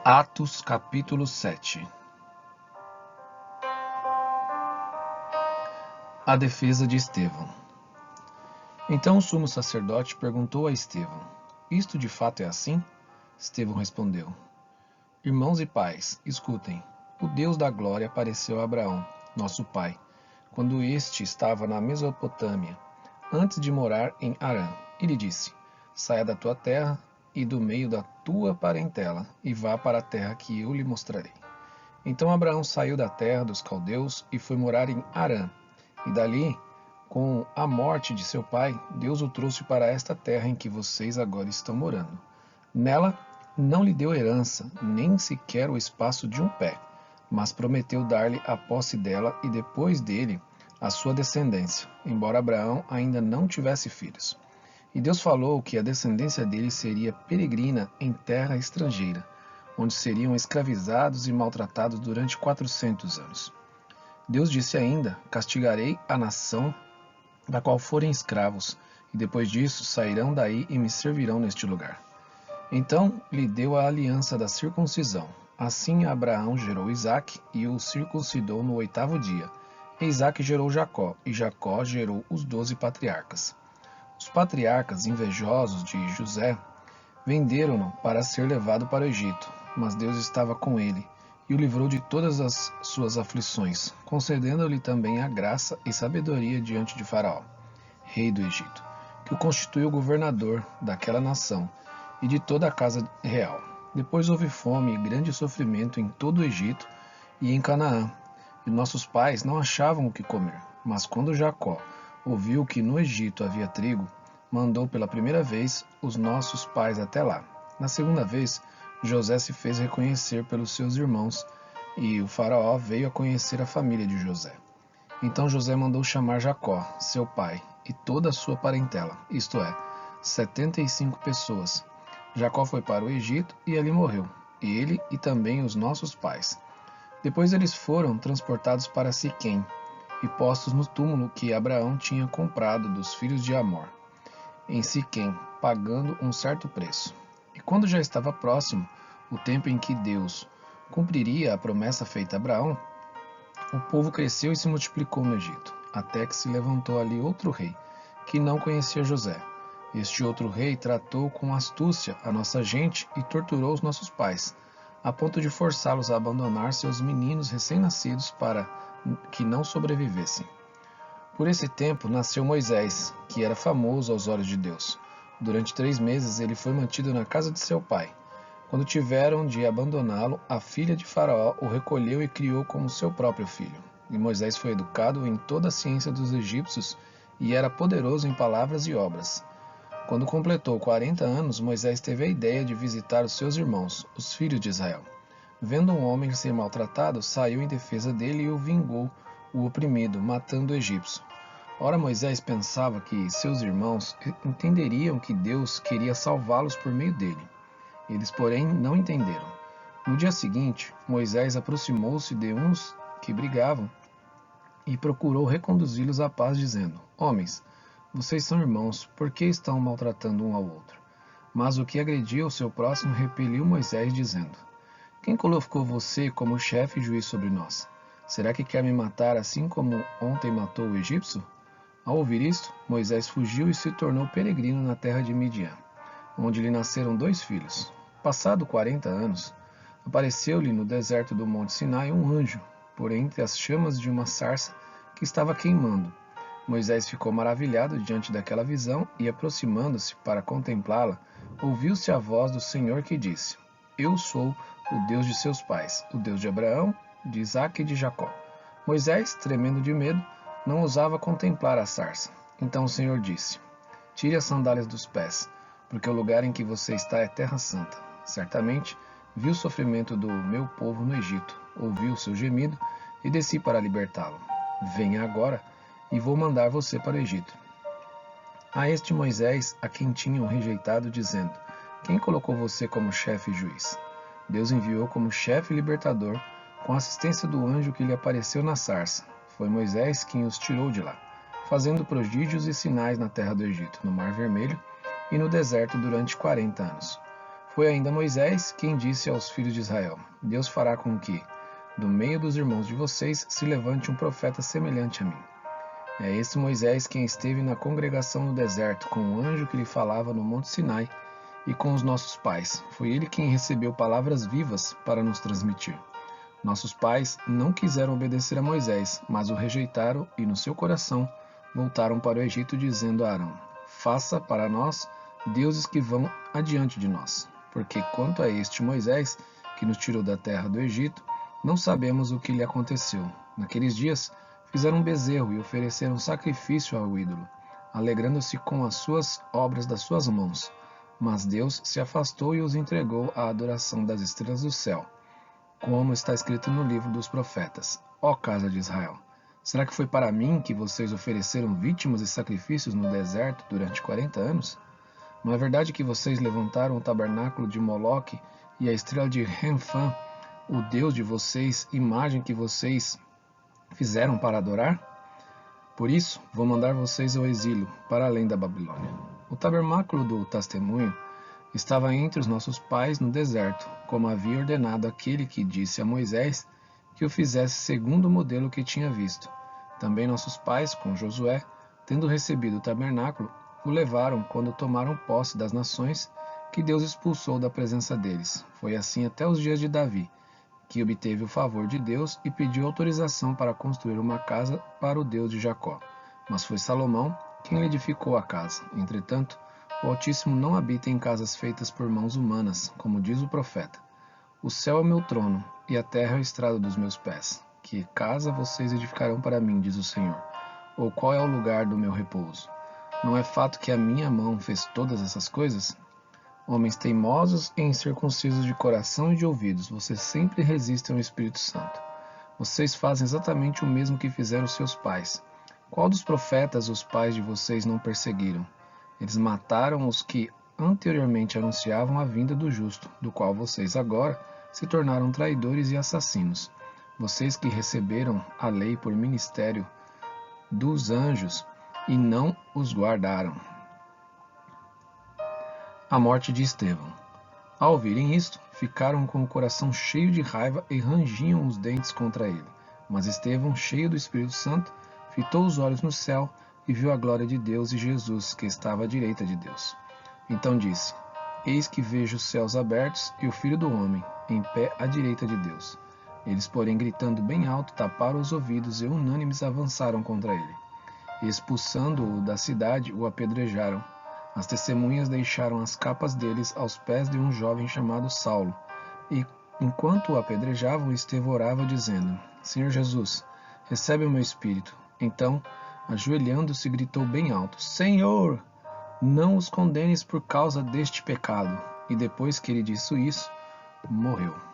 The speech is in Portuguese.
Atos capítulo 7. A defesa de Estevão. Então o sumo sacerdote perguntou a Estevão: Isto de fato é assim? Estevão respondeu: Irmãos e pais, escutem. O Deus da glória apareceu a Abraão, nosso pai, quando este estava na Mesopotâmia, antes de morar em Harã, e lhe disse: Saia da tua terra e do meio da tua parentela, e vá para a terra que eu lhe mostrarei. Então Abraão saiu da terra dos caldeus e foi morar em Harã. E dali, com a morte de seu pai, Deus o trouxe para esta terra em que vocês agora estão morando. Nela, não lhe deu herança, nem sequer o espaço de um pé, mas prometeu dar-lhe a posse dela e depois dele a sua descendência, embora Abraão ainda não tivesse filhos. E Deus falou que a descendência dele seria peregrina em terra estrangeira, onde seriam escravizados e maltratados durante 400 anos. Deus disse ainda: Castigarei a nação da qual forem escravos, e depois disso sairão daí e me servirão neste lugar. Então lhe deu a aliança da circuncisão. Assim Abraão gerou Isaque e o circuncidou no 8º dia. E Isaque gerou Jacó, e Jacó gerou os 12 patriarcas. Os patriarcas, invejosos de José, venderam-no para ser levado para o Egito, mas Deus estava com ele e o livrou de todas as suas aflições, concedendo-lhe também a graça e sabedoria diante de Faraó, rei do Egito, que o constituiu governador daquela nação e de toda a casa real. Depois houve fome e grande sofrimento em todo o Egito e em Canaã, e nossos pais não achavam o que comer. Mas quando Jacó ouviu que no Egito havia trigo, mandou pela primeira vez os nossos pais até lá. Na segunda vez, José se fez reconhecer pelos seus irmãos, e o faraó veio a conhecer a família de José. Então José mandou chamar Jacó, seu pai, e toda a sua parentela, isto é, 75 pessoas. Jacó foi para o Egito e ali morreu, ele e também os nossos pais. Depois eles foram transportados para Siquém e postos no túmulo que Abraão tinha comprado dos filhos de Amor, em Siquém, pagando um certo preço. E quando já estava próximo o tempo em que Deus cumpriria a promessa feita a Abraão, o povo cresceu e se multiplicou no Egito, até que se levantou ali outro rei, que não conhecia José. Este outro rei tratou com astúcia a nossa gente e torturou os nossos pais, a ponto de forçá-los a abandonar seus meninos recém-nascidos para que não sobrevivessem. Por esse tempo nasceu Moisés, que era famoso aos olhos de Deus. Durante 3 meses ele foi mantido na casa de seu pai. Quando tiveram de abandoná-lo, a filha de Faraó o recolheu e criou como seu próprio filho. E Moisés foi educado em toda a ciência dos egípcios e era poderoso em palavras e obras. Quando completou 40 anos, Moisés teve a ideia de visitar os seus irmãos, os filhos de Israel. Vendo um homem ser maltratado, saiu em defesa dele e o vingou o oprimido, matando o egípcio. Ora, Moisés pensava que seus irmãos entenderiam que Deus queria salvá-los por meio dele. Eles, porém, não entenderam. No dia seguinte, Moisés aproximou-se de uns que brigavam e procurou reconduzi-los à paz, dizendo: Homens, vocês são irmãos, por que estão maltratando um ao outro? Mas o que agredia o seu próximo repeliu Moisés, dizendo: Quem colocou você como chefe e juiz sobre nós? Será que quer me matar assim como ontem matou o egípcio? Ao ouvir isto, Moisés fugiu e se tornou peregrino na terra de Midian, onde lhe nasceram 2 filhos. Passado 40 anos, apareceu-lhe no deserto do monte Sinai um anjo, por entre as chamas de uma sarça que estava queimando. Moisés ficou maravilhado diante daquela visão e, aproximando-se para contemplá-la, ouviu-se a voz do Senhor que disse: Eu sou o Deus de seus pais, o Deus de Abraão, de Isaque e de Jacó. Moisés, tremendo de medo, não ousava contemplar a sarça. Então o Senhor disse: Tire as sandálias dos pés, porque o lugar em que você está é terra santa. Certamente vi o sofrimento do meu povo no Egito, ouvi o seu gemido e desci para libertá-lo. Venha agora e vou mandar você para o Egito. A este Moisés, a quem tinham rejeitado, dizendo: Quem colocou você como chefe e juiz? Deus enviou como chefe e libertador, com a assistência do anjo que lhe apareceu na sarça. Foi Moisés quem os tirou de lá, fazendo prodígios e sinais na terra do Egito, no Mar Vermelho e no deserto durante 40 anos. Foi ainda Moisés quem disse aos filhos de Israel: Deus fará com que, do meio dos irmãos de vocês, se levante um profeta semelhante a mim. É esse Moisés quem esteve na congregação no deserto, com o anjo que lhe falava no Monte Sinai e com os nossos pais. Foi ele quem recebeu palavras vivas para nos transmitir. Nossos pais não quiseram obedecer a Moisés, mas o rejeitaram e, no seu coração, voltaram para o Egito, dizendo a Arão: Faça para nós deuses que vão adiante de nós. Porque quanto a este Moisés, que nos tirou da terra do Egito, não sabemos o que lhe aconteceu. Naqueles dias, fizeram um bezerro e ofereceram sacrifício ao ídolo, alegrando-se com as suas obras das suas mãos. Mas Deus se afastou e os entregou à adoração das estrelas do céu, como está escrito no livro dos profetas: Ó casa de Israel, será que foi para mim que vocês ofereceram vítimas e sacrifícios no deserto durante 40 anos? Não é verdade que vocês levantaram o tabernáculo de Moloque e a estrela de Renfã, o deus de vocês, imagem que vocês fizeram para adorar? Por isso, vou mandar vocês ao exílio, para além da Babilônia. O tabernáculo do testemunho estava entre os nossos pais no deserto, como havia ordenado aquele que disse a Moisés que o fizesse segundo o modelo que tinha visto. Também nossos pais, com Josué, tendo recebido o tabernáculo, o levaram quando tomaram posse das nações que Deus expulsou da presença deles. Foi assim até os dias de Davi, que obteve o favor de Deus e pediu autorização para construir uma casa para o Deus de Jacó. Mas foi Salomão quem lhe edificou a casa. Entretanto, o Altíssimo não habita em casas feitas por mãos humanas, como diz o profeta. O céu é o meu trono, e a terra é o estrado dos meus pés. Que casa vocês edificarão para mim, diz o Senhor? Ou qual é o lugar do meu repouso? Não é fato que a minha mão fez todas essas coisas? Homens teimosos e incircuncisos de coração e de ouvidos, vocês sempre resistem ao Espírito Santo. Vocês fazem exatamente o mesmo que fizeram seus pais. Qual dos profetas os pais de vocês não perseguiram? Eles mataram os que anteriormente anunciavam a vinda do justo, do qual vocês agora se tornaram traidores e assassinos. Vocês que receberam a lei por ministério dos anjos e não os guardaram. A morte de Estevão. Ao ouvirem isto, ficaram com o coração cheio de raiva e rangiam os dentes contra ele. Mas Estevão, cheio do Espírito Santo, fitou os olhos no céu e viu a glória de Deus e Jesus, que estava à direita de Deus. Então disse: Eis que vejo os céus abertos e o Filho do Homem, em pé à direita de Deus. Eles, porém, gritando bem alto, taparam os ouvidos e unânimes avançaram contra ele. E expulsando-o da cidade, o apedrejaram. As testemunhas deixaram as capas deles aos pés de um jovem chamado Saulo. E, enquanto o apedrejavam, Estevão orava, dizendo: Senhor Jesus, recebe o meu espírito. Então, ajoelhando-se, gritou bem alto: Senhor, não os condenes por causa deste pecado. E depois que ele disse isso, morreu.